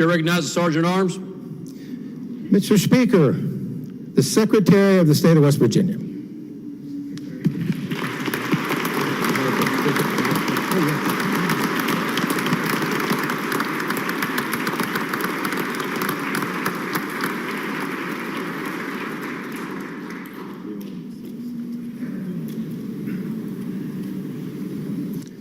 Chair recognizes Sergeant at Arms. Mr. Speaker, the Secretary of the State of West Virginia.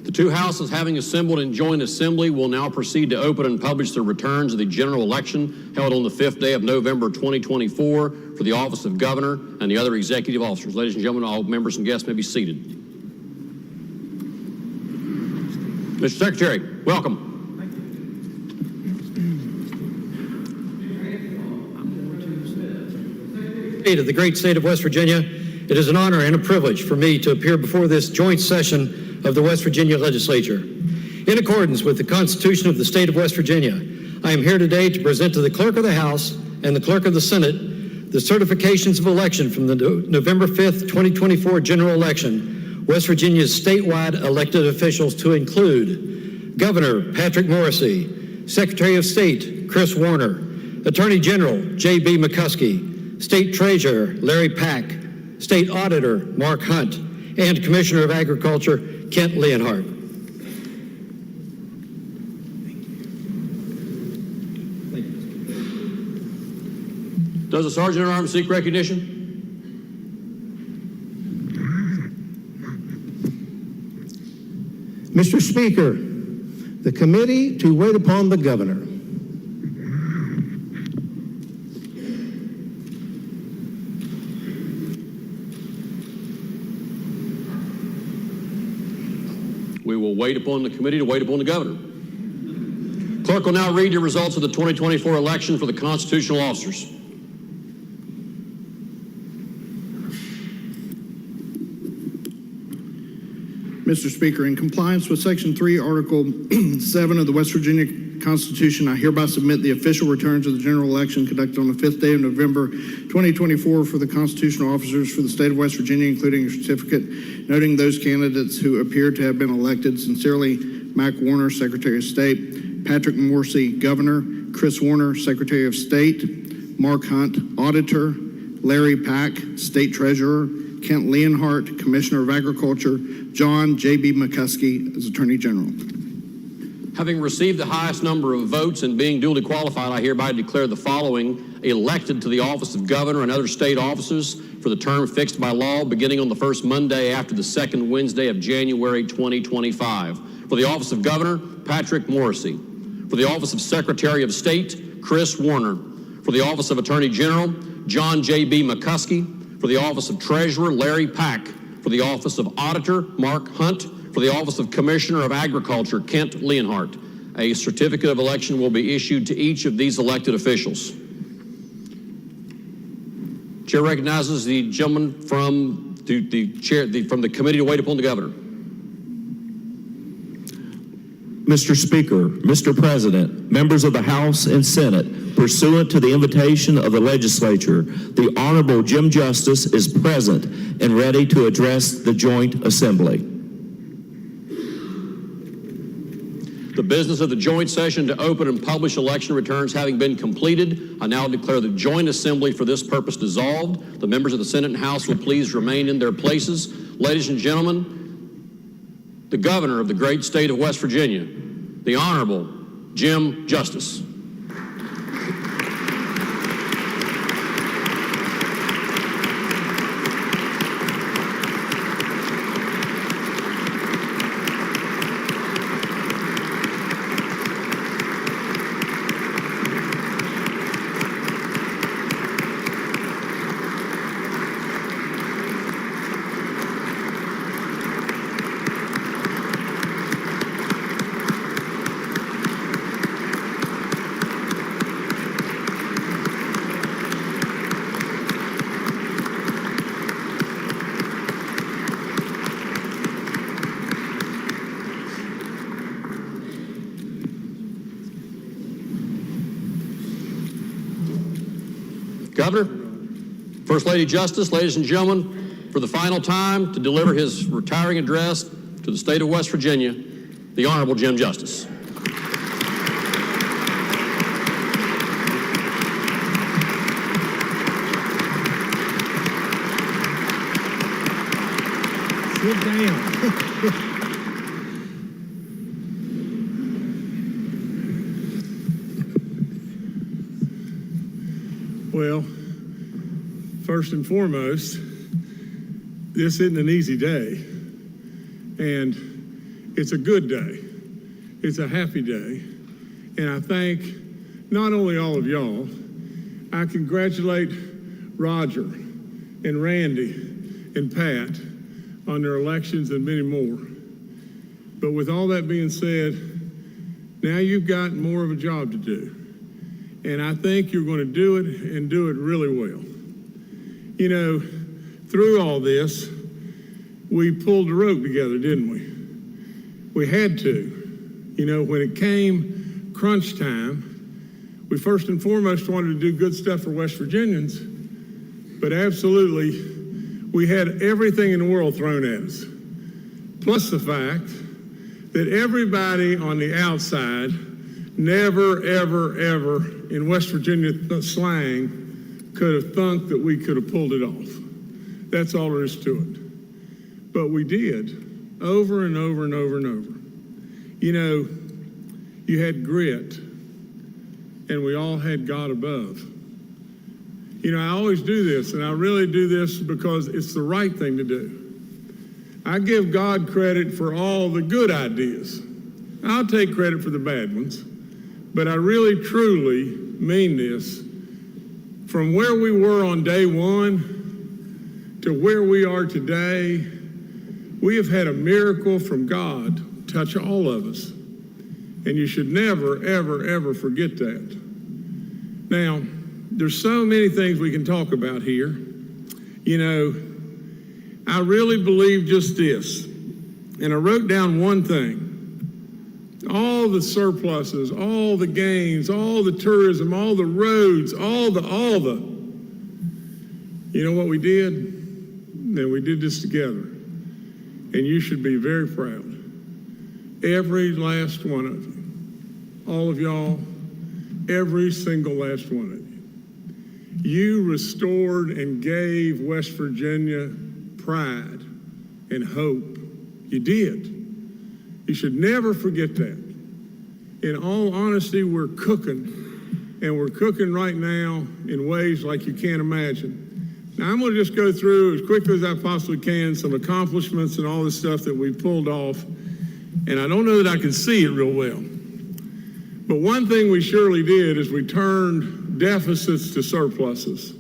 The two houses having assembled in joint assembly will now proceed to open and publish the returns of the general election held on the 5th day of November 2024 for the office of governor and the other executive officers. Ladies and gentlemen, all members and guests may be seated. Mr. Secretary, welcome. Of the great state of West Virginia, it is an honor and a privilege for me to appear before this joint session of the West Virginia Legislature. In accordance with the Constitution of the state of West Virginia, I am here today to present to the Clerk of the House and the Clerk of the Senate the certifications of election from the November 5th, 2024 general election, West Virginia's statewide elected officials to include Governor Patrick Morrisey, Secretary of State Chris Warner, Attorney General J.B. McCuskey, State Treasurer Larry Pack, State Auditor Mark Hunt, and Commissioner of Agriculture Kent Leonhardt. Does the Sergeant at Arms seek recognition? Mr. Speaker, the committee to wait upon the governor. We will wait upon the committee to wait upon the governor. Clerk will now read the results of the 2024 election for the constitutional officers. Mr. Speaker, in compliance with Section 3, Article 7 of the West Virginia Constitution, I hereby submit the official returns of the general election conducted on the 5th day of November 2024 for the constitutional officers for the state of West Virginia, including a certificate noting those candidates who appear to have been elected. Sincerely, Mac Warner, Secretary of State; Patrick Morrisey, Governor; Chris Warner, Secretary of State; Mark Hunt, Auditor; Larry Pack, State Treasurer; Kent Leonhardt, Commissioner of Agriculture; John J.B. McCuskey as Attorney General. Having received the highest number of votes and being duly qualified, I hereby declare the following elected to the office of governor and other state offices for the term fixed by law beginning on the first Monday after the second Wednesday of January 2025. For the office of governor, Patrick Morrisey. For the office of Secretary of State, Chris Warner. For the office of Attorney General, John J.B. McCuskey. For the office of Treasurer, Larry Pack. For the office of Auditor, Mark Hunt. For the office of Commissioner of Agriculture, Kent Leonhardt. A certificate of election will be issued to each of these elected officials. Chair recognizes the gentleman from the committee to wait upon the governor. Mr. Speaker, Mr. President, members of the House and Senate, pursuant to the invitation of the legislature, the Honorable Jim Justice is present and ready to address the joint assembly. The business of the joint session to open and publish election returns having been completed, I now declare the joint assembly for this purpose dissolved. The members of the Senate and House will please remain in their places. Ladies and gentlemen, the governor of the great state of West Virginia, the Honorable Jim Justice. Governor, First Lady Justice, ladies and gentlemen, for the final time to deliver his retiring address to the state of West Virginia, the Honorable Jim Justice. Get down. Well, first and foremost, this isn't an easy day, and it's a good day. It's a happy day, and I thank not only all of y'all, I congratulate Roger and Randy and Pat on their elections and many more. But with all that being said, now you've got more of a job to do. And I think you're going to do it and do it really well. You know, through all this, we pulled the rope together, didn't we? We had to. You know, when it came crunch time, we first and foremost wanted to do good stuff for West Virginians, but absolutely, we had everything in the world thrown at us. Plus the fact that everybody on the outside never, ever, ever in West Virginia slang could have thunk that we could have pulled it off. That's all there is to it. But we did, over and over and over and over. You know, you had grit, and we all had God above. You know, I always do this, and I really do this because it's the right thing to do. I give God credit for all the good ideas. I'll take credit for the bad ones, but I really, truly mean this. From where we were on day one to where we are today, we have had a miracle from God touch all of us. And you should never, ever, ever forget that. Now, there's so many things we can talk about here. You know, I really believe just this, and I wrote down one thing. All the surpluses, all the gains, all the tourism, all the roads, all the, you know what we did? And we did this together. And you should be very proud. Every last one of you, all of y'all, every single last one of you. You restored and gave West Virginia pride and hope. You did. You should never forget that. In all honesty, we're cooking, and we're cooking right now in ways like you can't imagine. Now, I'm going to just go through as quickly as I possibly can some accomplishments and all the stuff that we pulled off, and I don't know that I can see it real well. But one thing we surely did is we turned deficits to surpluses.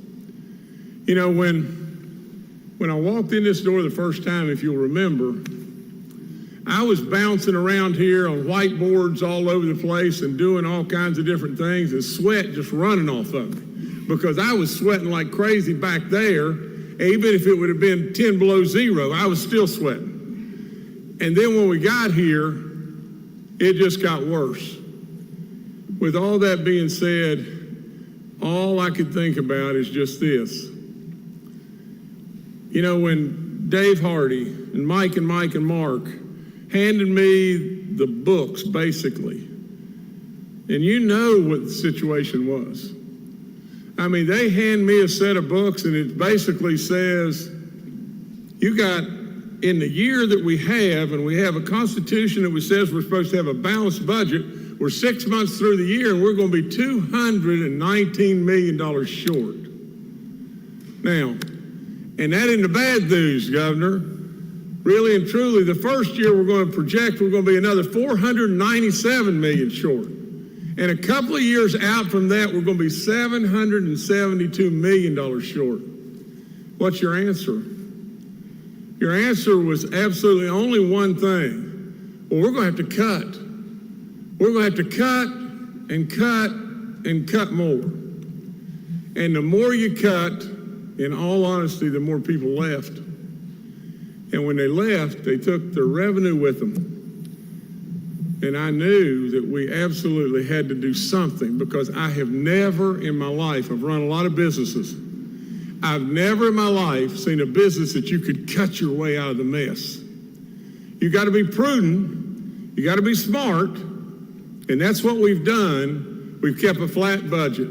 You know, when I walked in this door the first time, if you'll remember, I was bouncing around here on whiteboards all over the place and doing all kinds of different things, and sweat just running off of me because I was sweating like crazy back there. Even if it would have been 10 below zero, I was still sweating. And then when we got here, it just got worse. With all that being said, all I could think about is just this. You know, when Dave Hardy and Mike and Mark handed me the books, basically, and you know what the situation was. I mean, they hand me a set of books, and it basically says, you got, in the year that we have, and we have a constitution that says we're supposed to have a balanced budget, we're 6 months through the year, and we're going to be $219 million short. Now, and that isn't the bad news, Governor. Really and truly, the first year we're going to project we're going to be another $497 million short. And a couple of years out from that, we're going to be $772 million short. What's your answer? Your answer was absolutely only one thing. Well, we're going to have to cut. We're going to have to cut and cut and cut more. And the more you cut, in all honesty, the more people left. And when they left, they took their revenue with them. And I knew that we absolutely had to do something because I have never in my life, I've run a lot of businesses, I've never in my life seen a business that you could cut your way out of the mess. You got to be prudent, you got to be smart, and that's what we've done. We've kept a flat budget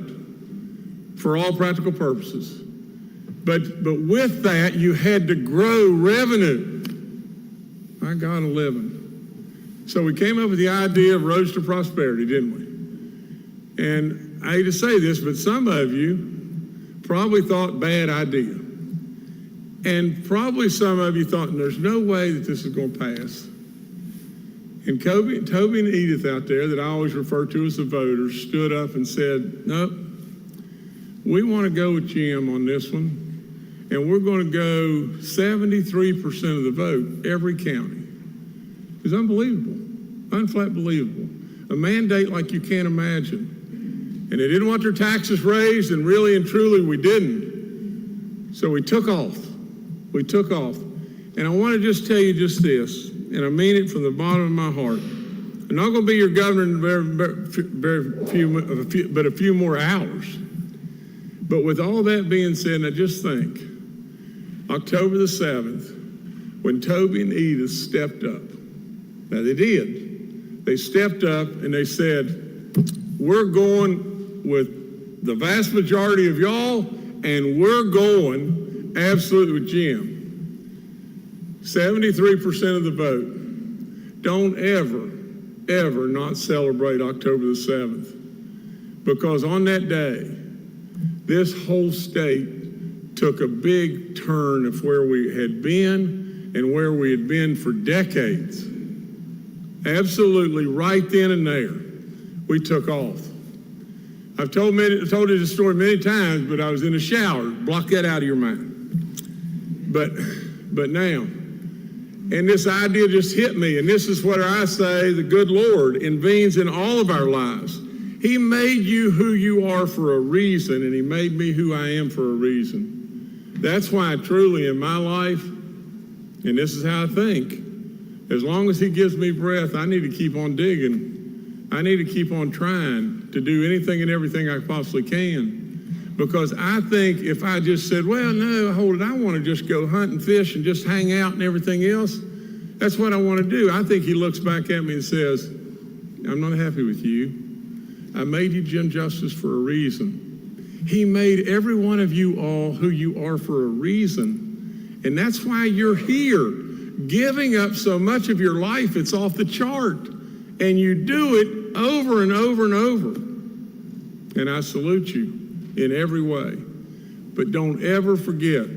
for all practical purposes. But with that, you had to grow revenue. My God, 11. So we came up with the idea of Roads to Prosperity, didn't we? And I hate to say this, but some of you probably thought bad idea. And probably some of you thought, there's no way that this is going to pass. And Toby and Edith out there, that I always refer to as the voters, stood up and said, nope, we want to go with Jim on this one. And we're going to go 73% of the vote, every county. It's unbelievable, unflat believable. A mandate like you can't imagine. And they didn't want their taxes raised, and really and truly we didn't. So we took off. We took off. And I want to just tell you just this, and I mean it from the bottom of my heart. I'm not going to be your governor in but a few more hours. But with all that being said, I just think, October the 7th, when Toby and Edith stepped up, now they did. They stepped up and they said, we're going with the vast majority of y'all, and we're going absolutely with Jim. 73% of the vote. Don't ever not celebrate October the 7th. Because on that day, this whole state took a big turn of where we had been and where we had been for decades. Absolutely right then and there, we took off. I've told you this story many times, but I was in the shower. Block that out of your mind. But now, and this idea just hit me, and this is what I say the good Lord intervenes in all of our lives. He made you who you are for a reason, and he made me who I am for a reason. That's why truly in my life, and this is how I think, as long as he gives me breath, I need to keep on digging. I need to keep on trying to do anything and everything I possibly can. Because I think if I just said, well, no, hold it, I want to just go hunt and fish and just hang out and everything else, that's what I want to do. I think he looks back at me and says, I'm not happy with you. I made you Jim Justice for a reason. He made every one of you all who you are for a reason. And that's why you're here, giving up so much of your life, it's off the chart. And you do it over and over and over. And I salute you in every way. But don't ever forget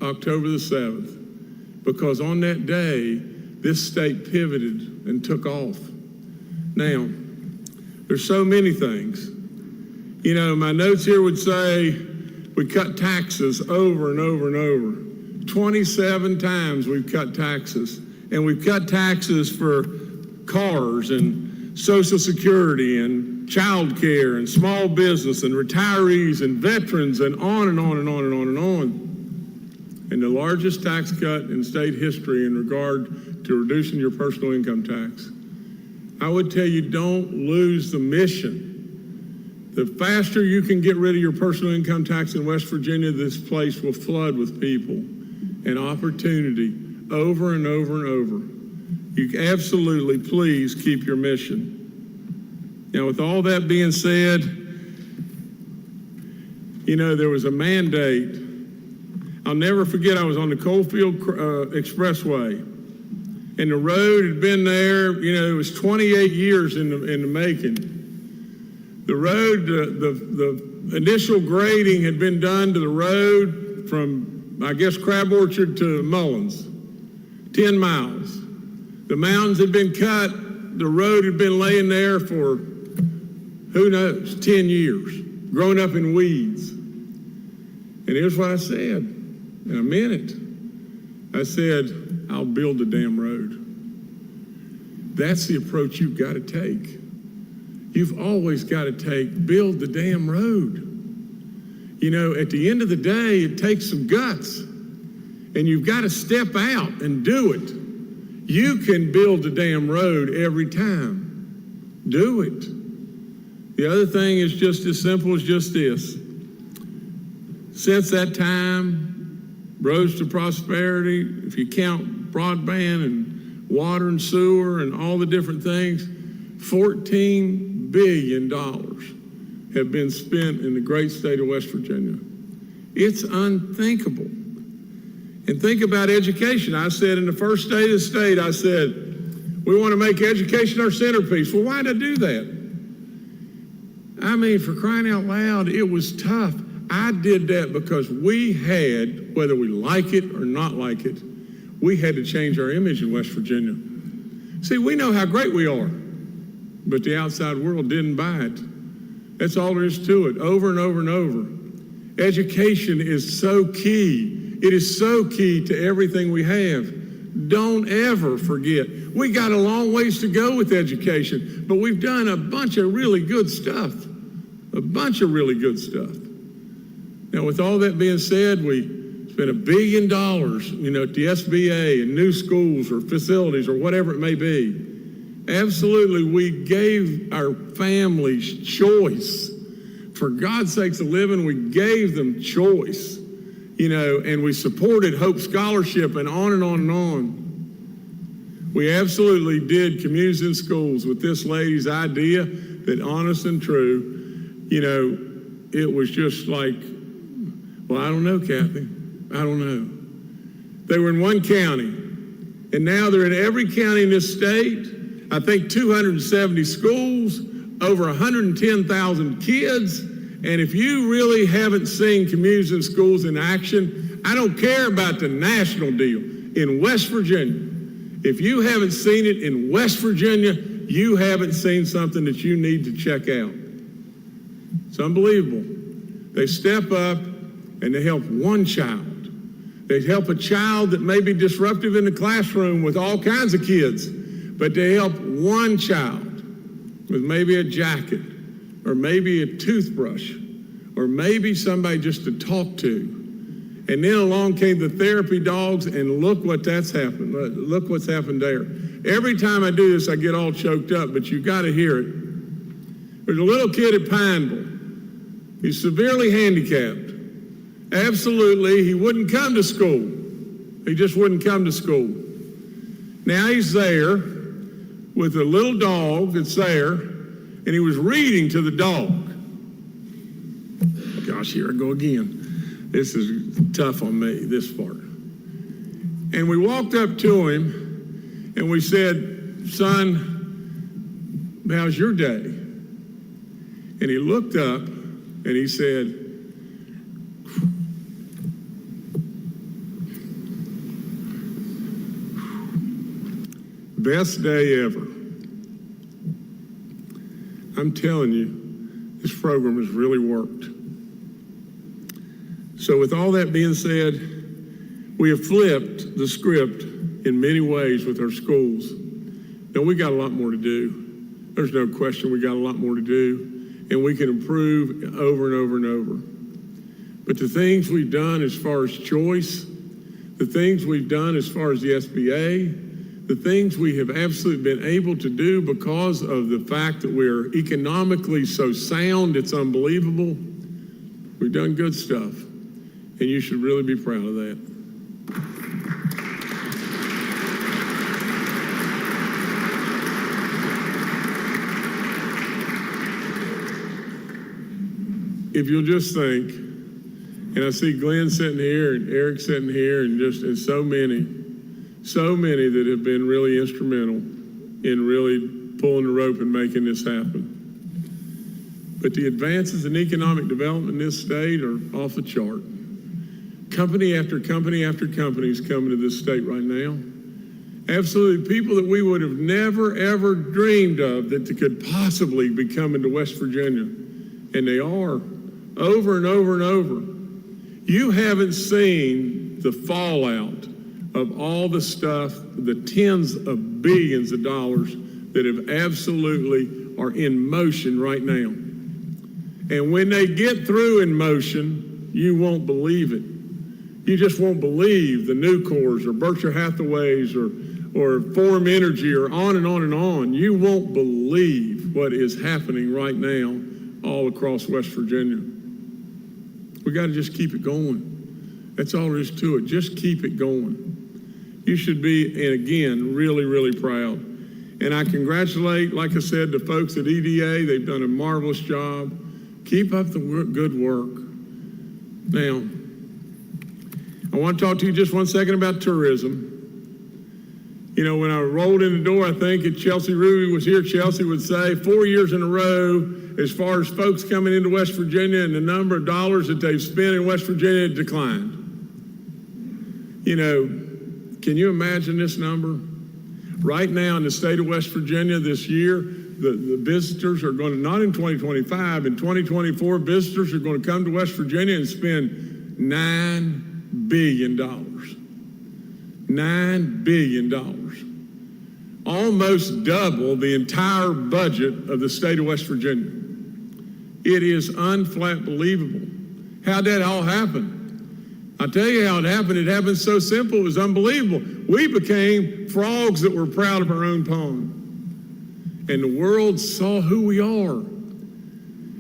October the 7th, because on that day, this state pivoted and took off. Now, there's so many things. You know, my notes here would say we cut taxes over and over and over. 27 times we've cut taxes. And we've cut taxes for cars and Social Security and child care and small business and retirees and veterans and on and on and on and on and on. And the largest tax cut in state history in regard to reducing your personal income tax. I would tell you, don't lose the mission. The faster you can get rid of your personal income tax in West Virginia, this place will flood with people and opportunity over and over and over. You absolutely, please keep your mission. Now, with all that being said, you know, there was a mandate. I'll never forget, I was on the Coalfield Expressway, and the road had been there, you know, it was 28 years in the making. The road, the initial grading had been done to the road from, I guess, Crab Orchard to Mullins, 10 miles. The mountains had been cut. The road had been laying there for, who knows, 10 years, grown up in weeds. And here's what I said, and I meant it. I said, I'll build the damn road. That's the approach you've got to take. You've always got to build the damn road. You know, at the end of the day, it takes some guts, and you've got to step out and do it. You can build the damn road every time. Do it. The other thing is just as simple as just this. Since that time, Roads to Prosperity, if you count broadband and water and sewer and all the different things, $14 billion have been spent in the great state of West Virginia. It's unthinkable. And think about education. I said in the first state of the state, I said, we want to make education our centerpiece. Well, why did I do that? I mean, for crying out loud, it was tough. I did that because we had, whether we like it or not like it, we had to change our image in West Virginia. See, we know how great we are, but the outside world didn't buy it. That's all there is to it, over and over and over. Education is so key. It is so key to everything we have. Don't ever forget. We got a long ways to go with education, but we've done a bunch of really good stuff. A bunch of really good stuff. Now, with all that being said, we spent $1 billion, at the SBA and new schools or facilities or whatever it may be. Absolutely, we gave our families choice. For God's sakes, a living, we gave them choice, and we supported Hope Scholarship and on and on and on. We absolutely did communities in schools with this lady's idea that, honest and true, it was just like, well, I don't know, Kathy. I don't know. They were in one county, and now they're in every county in this state. I think 270 schools, over 110,000 kids. And if you really haven't seen communities and schools in action, I don't care about the national deal. In West Virginia, if you haven't seen it in West Virginia, you haven't seen something that you need to check out. It's unbelievable. They step up and they help one child. They help a child that may be disruptive in the classroom with all kinds of kids, but they help one child with maybe a jacket or maybe a toothbrush or maybe somebody just to talk to. And then along came the therapy dogs, and look what that's happened. Look what's happened there. Every time I do this, I get all choked up, but you got to hear it. There's a little kid at Pineville. He's severely handicapped. Absolutely, he wouldn't come to school. He just wouldn't come to school. Now he's there with a little dog that's there, and he was reading to the dog. Gosh, here I go again. This is tough on me, this part. And we walked up to him, and we said, son, how's your day? And he looked up, and he said, best day ever. I'm telling you, this program has really worked. So with all that being said, we have flipped the script in many ways with our schools. Now, we got a lot more to do. There's no question we got a lot more to do, and we can improve over and over and over. But the things we've done as far as choice, the things we've done as far as the SBA, the things we have absolutely been able to do because of the fact that we're economically so sound, it's unbelievable. We've done good stuff, and you should really be proud of that. If you'll just think, and I see Glenn sitting here and Eric sitting here and so many that have been really instrumental in really pulling the rope and making this happen. But the advances in economic development in this state are off the chart. Company after company after company is coming to this state right now. Absolutely, people that we would have never, ever dreamed of that could possibly be coming to West Virginia. And they are, over and over and over. You haven't seen the fallout of all the stuff, the tens of billions of dollars that have absolutely are in motion right now. And when they get through in motion, you won't believe it. You just won't believe the Nucors or Berkshire Hathaways or Forum Energy or on and on and on. You won't believe what is happening right now all across West Virginia. We got to just keep it going. That's all there is to it. Just keep it going. You should be, and again, really, really proud. And I congratulate, like I said, the folks at EDA. They've done a marvelous job. Keep up the good work. Now, I want to talk to you just 1 second about tourism. You know, when I rolled in the door, I think if Chelsea Ruby was here, Chelsea would say 4 years in a row, as far as folks coming into West Virginia and the number of dollars that they've spent in West Virginia had declined. You know, can you imagine this number? Right now in the state of West Virginia this year, the visitors are going to, not in 2025, in 2024, visitors are going to come to West Virginia and spend $9 billion. $9 billion. Almost double the entire budget of the state of West Virginia. It is unflat believable. How'd that all happen? I'll tell you how it happened. It happened so simple, it was unbelievable. We became frogs that were proud of our own pond. And the world saw who we are.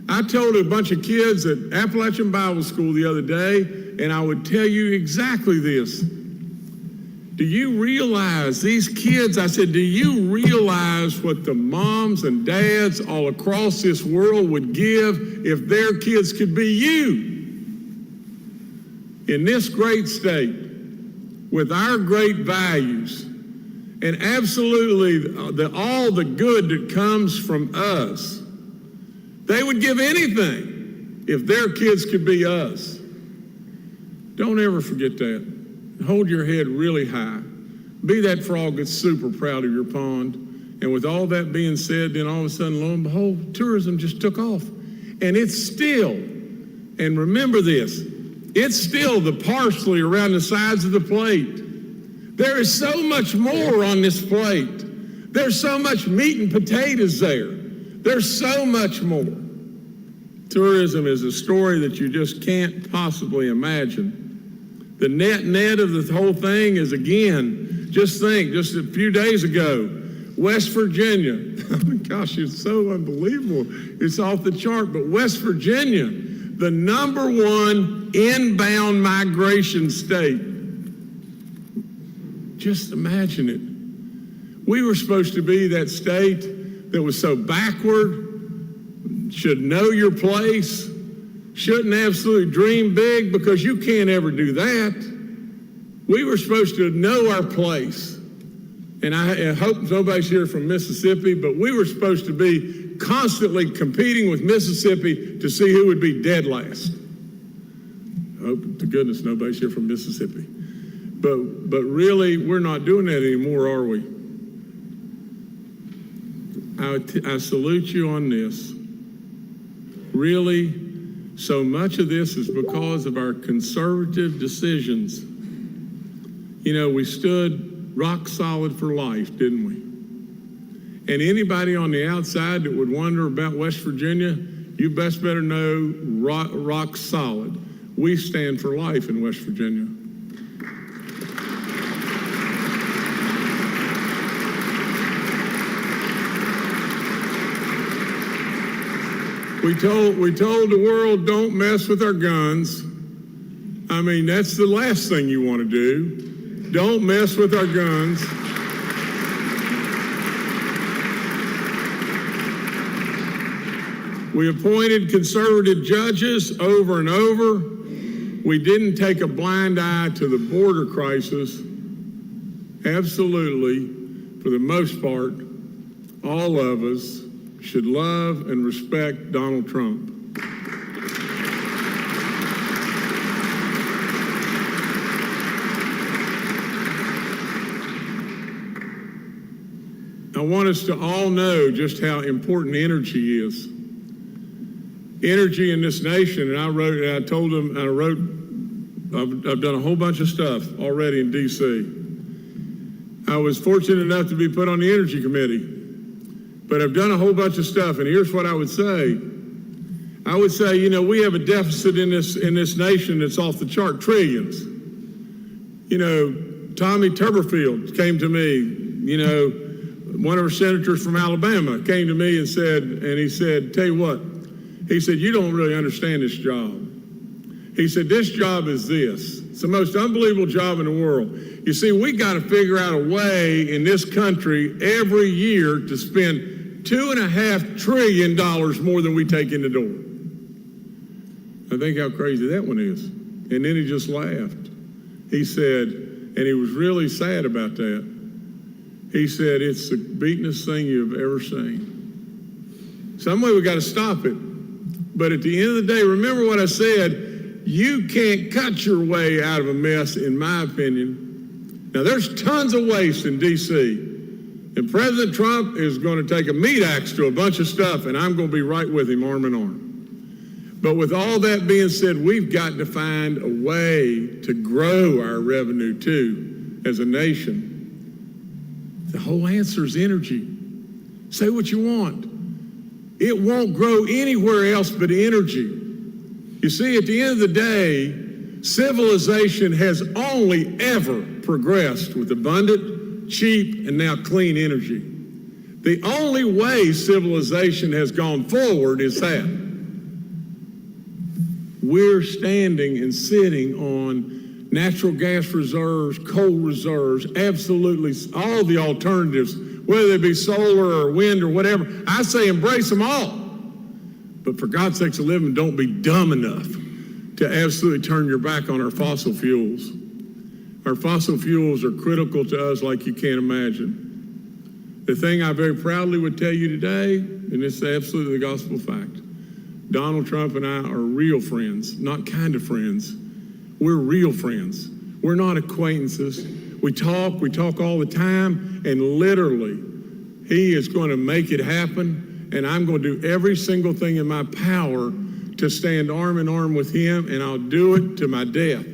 I told a bunch of kids at Appalachian Bible School the other day, and I would tell you exactly this. Do you realize, these kids, I said, do you realize what the moms and dads all across this world would give if their kids could be you? In this great state, with our great values, and absolutely all the good that comes from us, they would give anything if their kids could be us. Don't ever forget that. Hold your head really high. Be that frog that's super proud of your pond. And with all that being said, then all of a sudden, lo and behold, tourism just took off. And it's still, and remember this, it's still the parsley around the sides of the plate. There is so much more on this plate. There's so much meat and potatoes there. There's so much more. Tourism is a story that you just can't possibly imagine. The net of the whole thing is, again, just think, just a few days ago, West Virginia, oh my gosh, it's so unbelievable. It's off the chart, but West Virginia, the #1 inbound migration state. Just imagine it. We were supposed to be that state that was so backward, should know your place, shouldn't absolutely dream big, because you can't ever do that. We were supposed to know our place. And I hope nobody's here from Mississippi, but we were supposed to be constantly competing with Mississippi to see who would be dead last. I hope to goodness nobody's here from Mississippi. But really, we're not doing that anymore, are we? I salute you on this. Really, so much of this is because of our conservative decisions. You know, we stood rock solid for life, didn't we? And anybody on the outside that would wonder about West Virginia, you best better know rock solid. We stand for life in West Virginia. We told the world, don't mess with our guns. I mean, that's the last thing you want to do. Don't mess with our guns. We appointed conservative judges over and over. We didn't take a blind eye to the border crisis. Absolutely, for the most part, all of us should love and respect Donald Trump. I want us to all know just how important energy is. Energy in this nation, and I've done a whole bunch of stuff already in D.C. I was fortunate enough to be put on the Energy Committee, but I've done a whole bunch of stuff, and here's what I would say. I would say, you know, we have a deficit in this nation that's off the chart, trillions. You know, Tommy Tuberfield came to me, you know, one of our senators from Alabama came to me and he said, tell you what, he said, you don't really understand this job. He said, this job is this. It's the most unbelievable job in the world. You see, we got to figure out a way in this country every year to spend $2.5 trillion more than we take in the door. I think how crazy that one is. And then he just laughed. He said, and he was really sad about that, he said, it's the beatenest thing you've ever seen. Some way we got to stop it. But at the end of the day, remember what I said, you can't cut your way out of a mess, in my opinion. Now, there's tons of waste in D.C., and President Trump is going to take a meat axe to a bunch of stuff, and I'm going to be right with him, arm in arm. But with all that being said, we've got to find a way to grow our revenue, too, as a nation. The whole answer is energy. Say what you want. It won't grow anywhere else but energy. You see, at the end of the day, civilization has only ever progressed with abundant, cheap, and now clean energy. The only way civilization has gone forward is that. We're standing and sitting on natural gas reserves, coal reserves, absolutely all the alternatives, whether they be solar or wind or whatever. I say embrace them all. But for God's sakes, a living, don't be dumb enough to absolutely turn your back on our fossil fuels. Our fossil fuels are critical to us like you can't imagine. The thing I very proudly would tell you today, and it's absolutely the gospel fact, Donald Trump and I are real friends, not kind of friends. We're real friends. We're not acquaintances. We talk all the time, and literally, he is going to make it happen, and I'm going to do every single thing in my power to stand arm in arm with him, and I'll do it to my death.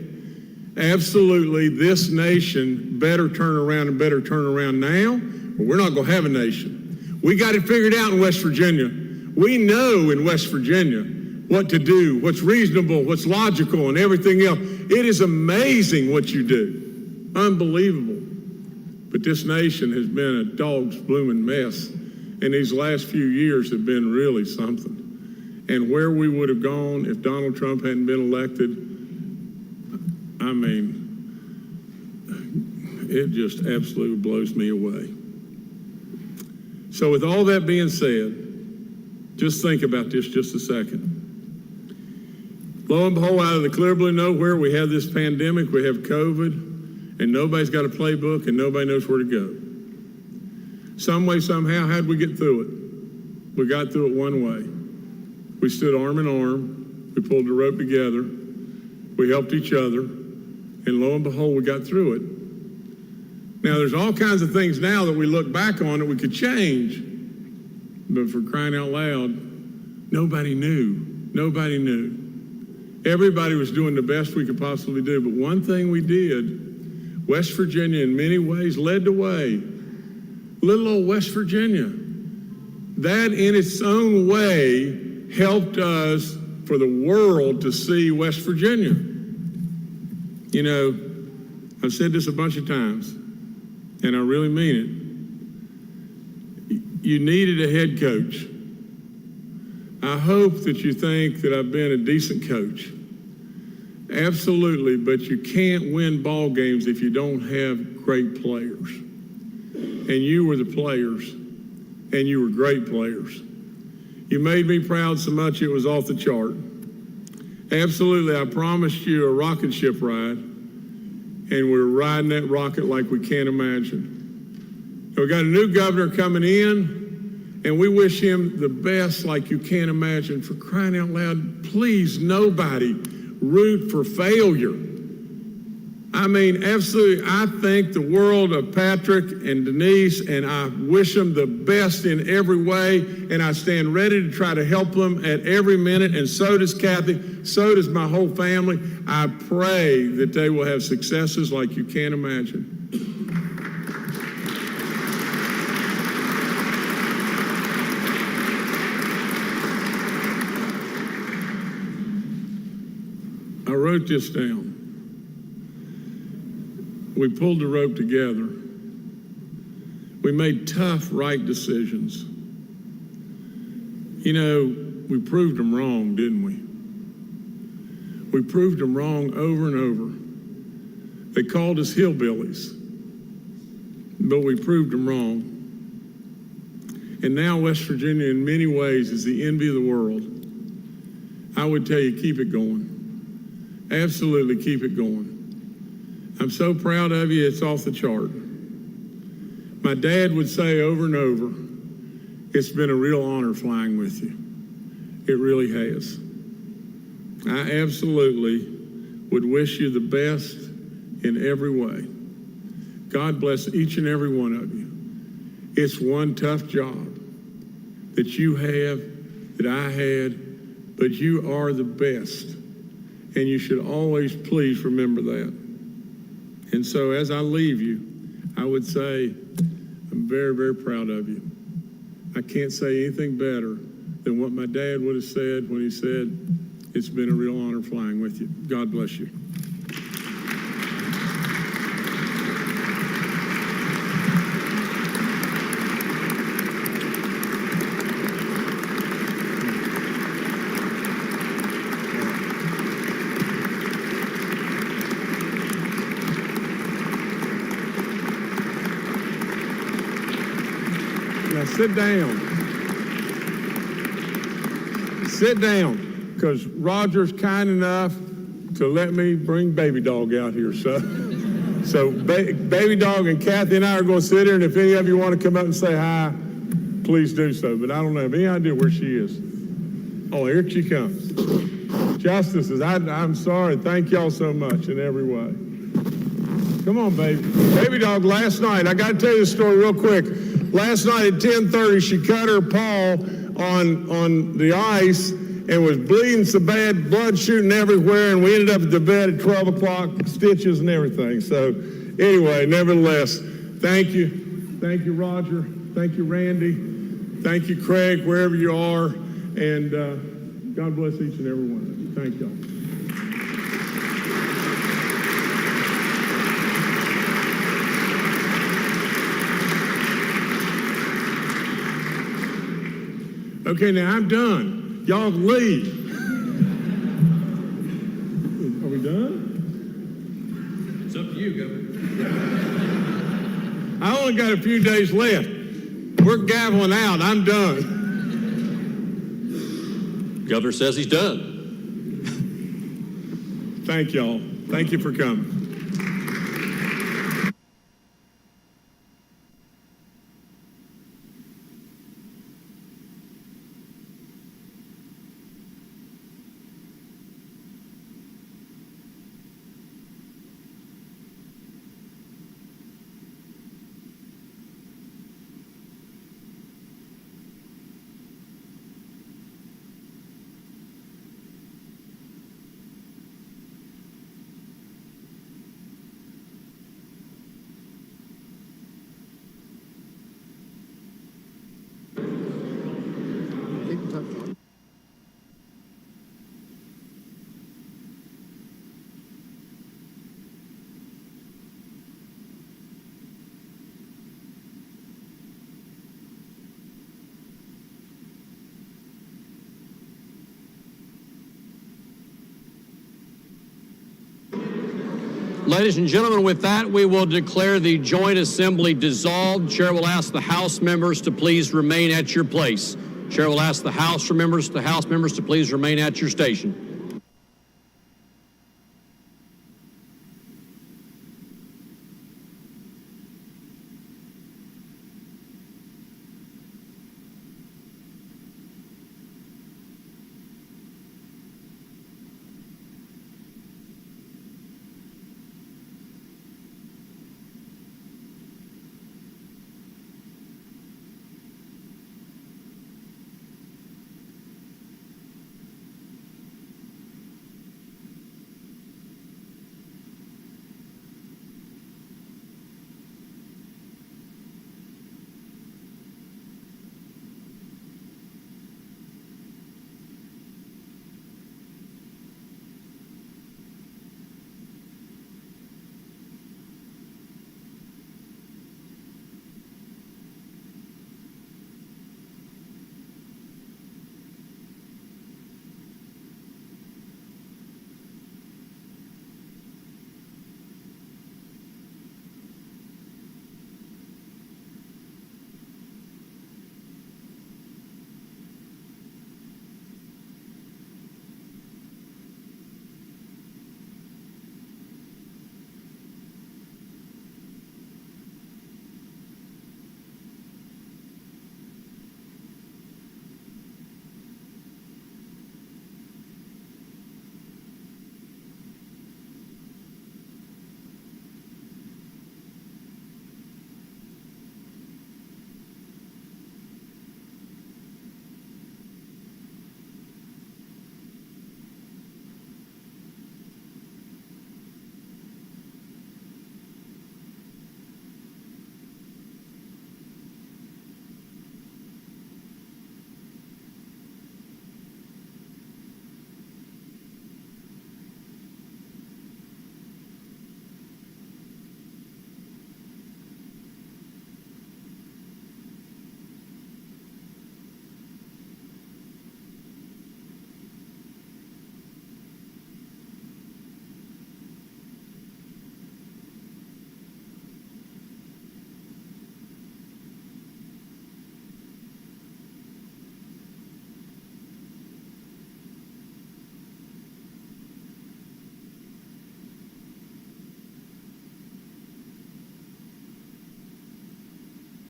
Absolutely, this nation better turn around and better turn around now, or we're not going to have a nation. We got it figured out in West Virginia. We know in West Virginia what to do, what's reasonable, what's logical, and everything else. It is amazing what you do. Unbelievable. But this nation has been a dog's blooming mess, and these last few years have been really something. And where we would have gone if Donald Trump hadn't been elected, I mean, it just absolutely blows me away. So with all that being said, just think about this just a second. Lo and behold, out of the clear blue nowhere, we have this pandemic, we have COVID, and nobody's got a playbook and nobody knows where to go. Some way, somehow, how'd we get through it? We got through it one way. We stood arm in arm, we pulled the rope together, we helped each other, and lo and behold, we got through it. Now, there's all kinds of things now that we look back on that we could change, but for crying out loud, nobody knew. Nobody knew. Everybody was doing the best we could possibly do, but one thing we did, West Virginia in many ways led the way. Little old West Virginia. That in its own way helped us for the world to see West Virginia. You know, I've said this a bunch of times, and I really mean it. You needed a head coach. I hope that you think that I've been a decent coach. Absolutely, but you can't win ball games if you don't have great players. And you were the players, and you were great players. You made me proud so much it was off the chart. Absolutely, I promised you a rocket ship ride, and we're riding that rocket like we can't imagine. We got a new governor coming in, and we wish him the best like you can't imagine. For crying out loud, please, nobody root for failure. I mean, absolutely, I think the world of Patrick and Denise, and I wish them the best in every way, and I stand ready to try to help them at every minute, and so does Kathy, so does my whole family. I pray that they will have successes like you can't imagine. I wrote this down. We pulled the rope together. We made tough, right decisions. You know, we proved them wrong, didn't we? We proved them wrong over and over. They called us hillbillies, but we proved them wrong. And now West Virginia, in many ways, is the envy of the world. I would tell you, keep it going. Absolutely keep it going. I'm so proud of you, it's off the chart. My dad would say over and over, it's been a real honor flying with you. It really has. I absolutely would wish you the best in every way. God bless each and every one of you. It's one tough job that you have, that I had, but you are the best. And you should always please remember that. And so as I leave you, I would say, I'm very, very proud of you. I can't say anything better than what my dad would have said when he said, it's been a real honor flying with you. God bless you. Now sit down. Sit down, because Roger's kind enough to let me bring Baby Dog out here. So Baby Dog and Kathy and I are going to sit here, and if any of you want to come up and say hi, please do so. But I don't have any idea where she is. Oh, here she comes. Justices, I'm sorry. Thank y'all so much in every way. Come on, baby. Baby Dog, last night, I got to tell you this story real quick. Last night at 10:30, she cut her paw on the ice and was bleeding so bad, blood shooting everywhere, and we ended up at the vet at 12 o'clock, stitches and everything. So anyway, nevertheless, thank you. Thank you, Roger. Thank you, Randy. Thank you, Craig, wherever you are. And God bless each and every one of you. Thank y'all. Okay, now I'm done. Y'all can leave. Are we done? It's up to you, Governor. I only got a few days left. We're gaveling out. I'm done. Governor says he's done. Thank y'all. Thank you for coming. Ladies and gentlemen, with that, we will declare the joint assembly dissolved. Chair will ask the House members to please remain at your place. Chair will ask the House members to please remain at your station.